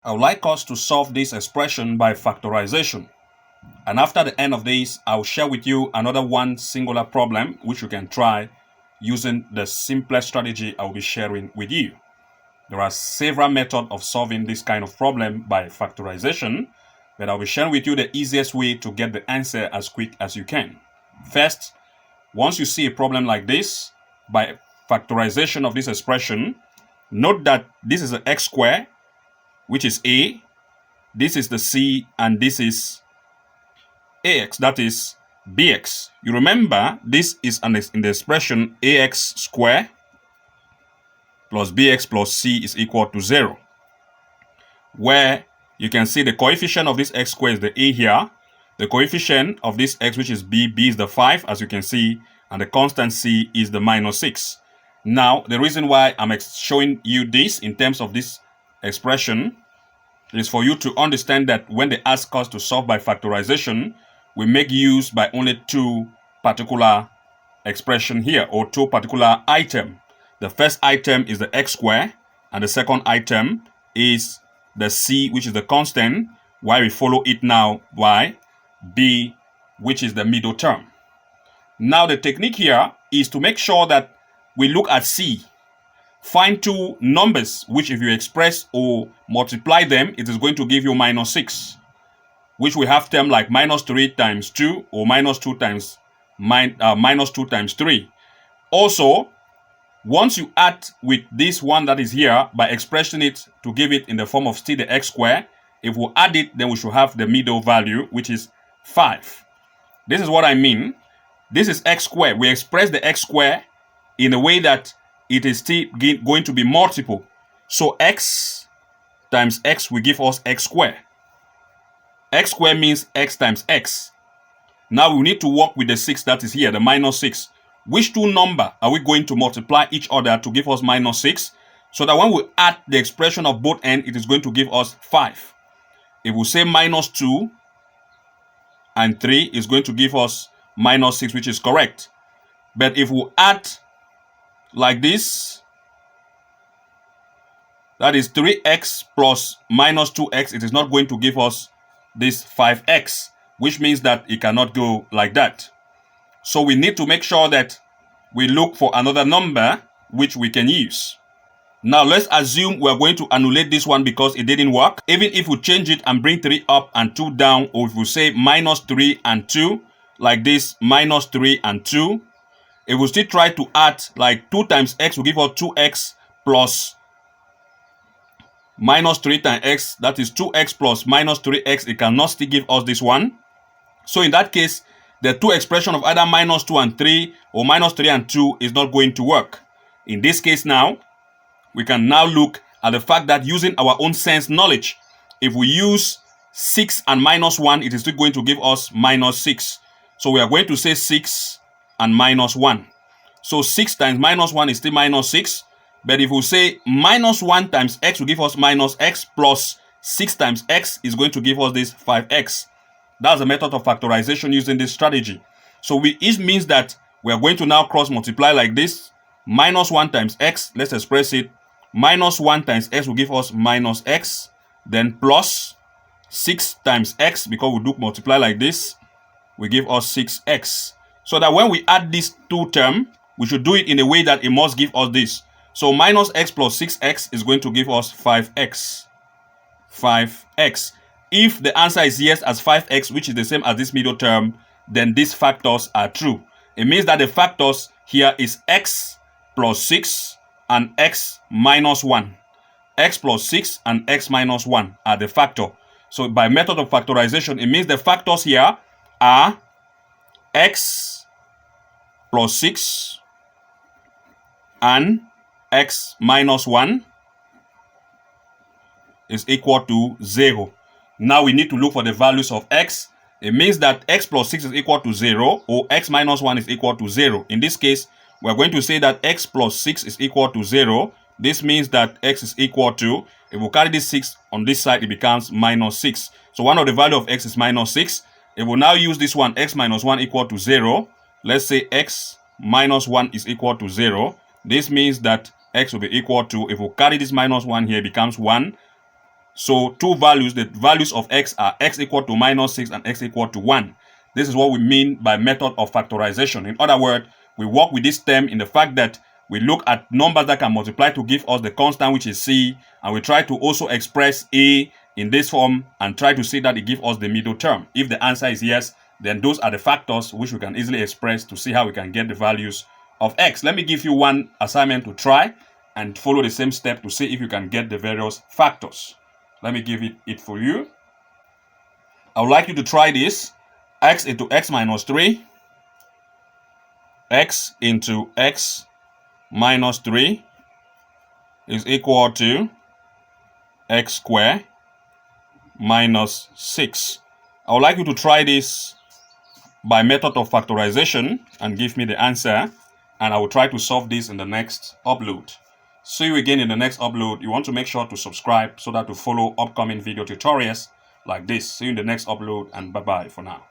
I would like us to solve this expression by factorization. And after the end of this, I'll share with you another one singular problem which you can try using the simplest strategy I'll be sharing with you. There are several methods of solving this kind of problem by factorization, but I'll be sharing with you the easiest way to get the answer as quick as you can. First, once you see a problem like this, by factorization of this expression, note that this is an x squared, which is a, this is the c, and this is ax, that is bx. You remember this is in the expression ax squared plus bx plus c is equal to 0, where you can see the coefficient of this x squared is the a here, the coefficient of this x, which is b is the 5, as you can see, and the constant c is the -6. Now, the reason why I'm showing you this in terms of this expression is for you to understand that when they ask us to solve by factorization, we make use by only two particular expression here, or two particular item. The first item is the x squared, and the second item is the c, which is the constant, while we follow it now by b, which is the middle term. Now the technique here is to make sure that we look at c, find two numbers which if you express or multiply them, it is going to give you -6, which we have term like -3 times 2 or -2 times -2 times 3. Also, once you add with this one that is here by expressing it to give it in the form of still the x squared, if we add it, then we should have the middle value, which is 5. This is what I mean. This is x squared. We express the x squared in a way that it is still going to be multiple. So x times x will give us x squared. X squared means x times x. Now we need to work with the 6 that is here, the -6. Which two number are we going to multiply each other to give us -6? So that when we add the expression of both ends, it is going to give us 5. If we say -2 and 3 is going to give us -6, which is correct. But if we add like this, that is 3x plus -2x, it is not going to give us this 5x, which means that it cannot go like that. So we need to make sure that we look for another number which we can use. Now let's assume we're going to annulate this one because it didn't work. Even if we change it and bring 3 up and 2 down, or if we say -3 and 2, like this, -3 and 2, if we still try to add like 2 times x will give us 2x plus -3 times x, that is 2x plus -3x, it cannot still give us this one. So in that case, the two expression of either -2 and 3 or -3 and 2 is not going to work. In this case now, we can now look at the fact that using our own sense knowledge, if we use 6 and -1, it is still going to give us -6. So we are going to say 6 and -1. So 6 times -1 is still -6. But if we say -1 times x will give us -x plus 6 times x is going to give us this 5x. That's the method of factorization using this strategy. So it means that we are going to now cross multiply like this. -1 times x, let's express it. -1 times x will give us -x. Then plus 6 times x, because we do multiply like this, will give us 6x. So that when we add these two terms, we should do it in a way that it must give us this. So -x plus 6x is going to give us 5x. 5x. If the answer is yes as 5x, which is the same as this middle term, then these factors are true. It means that the factors here is x plus 6 and x minus 1. X plus 6 and x minus 1 are the factor. So by method of factorization, it means the factors here are x plus 6 and x minus 1 is equal to 0. Now we need to look for the values of x. It means that x plus 6 is equal to 0 or x minus 1 is equal to 0. In this case, we're going to say that x plus 6 is equal to 0. This means that x is equal to, if we carry this 6 on this side, it becomes -6. So one of the value of x is -6. If we now use this one, x minus 1 equal to 0, let's say x minus 1 is equal to 0. This means that x will be equal to, if we carry this -1 here, it becomes 1. So two values, the values of x are x equal to minus 6 and x equal to 1. This is what we mean by method of factorization. In other words, we work with this term in the fact that we look at numbers that can multiply to give us the constant, which is c, and we try to also express a in this form and try to see that it gives us the middle term. If the answer is yes, then those are the factors which we can easily express to see how we can get the values of x. Let me give you one assignment to try and follow the same step to see if you can get the various factors. Let me give it for you. I would like you to try this. X into x minus 3, x into x minus 3 is equal to x squared minus 6. I would like you to try this by method of factorization and give me the answer, and I will try to solve this in the next upload. See you again in the next upload. You want to make sure to subscribe so that to follow upcoming video tutorials like this. See you in the next upload, and bye-bye for now.